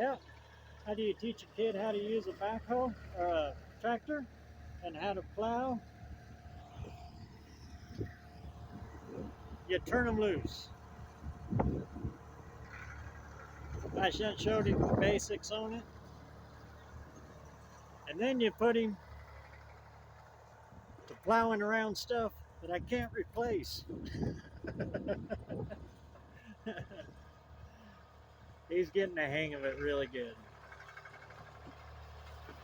Yeah. How do you teach a kid how to use a backhoe or a tractor and how to plow? You turn them loose. I showed him the basics on it. And then you put him to plowing around stuff that I can't replace. He's getting the hang of it really good.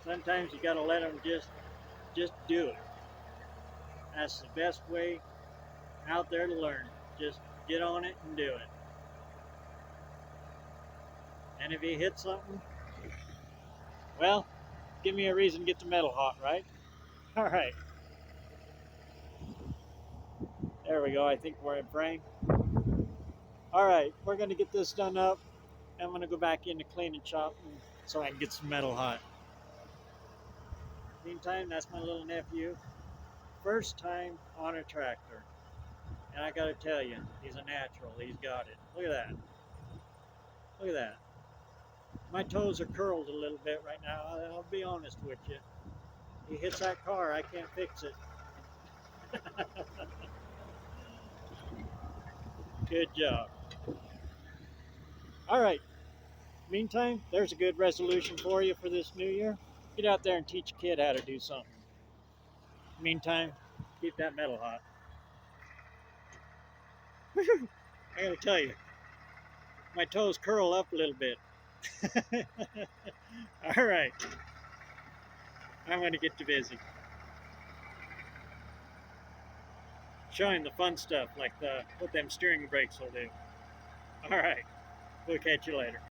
Sometimes you got to let him just do it. That's the best way out there to learn. Just get on it and do it. And if he hits something, well, give me a reason to get the metal hot, right? All right. There we go. I think we're in frame. All right, we're going to get this done up. I'm going to go back in the cleaning shop so I can get some metal hot. Meantime, that's my little nephew. First time on a tractor. And I got to tell you, he's a natural. He's got it. Look at that. Look at that. My toes are curled a little bit right now. I'll be honest with you. He hits that car, I can't fix it. Good job. All right. Meantime, there's a good resolution for you for this new year. Get out there and teach a kid how to do something. Meantime, keep that metal hot. I gotta tell you, my toes curl up a little bit. All right. I'm gonna get too busy. Showing the fun stuff like what them steering brakes will do. All right. We'll catch you later.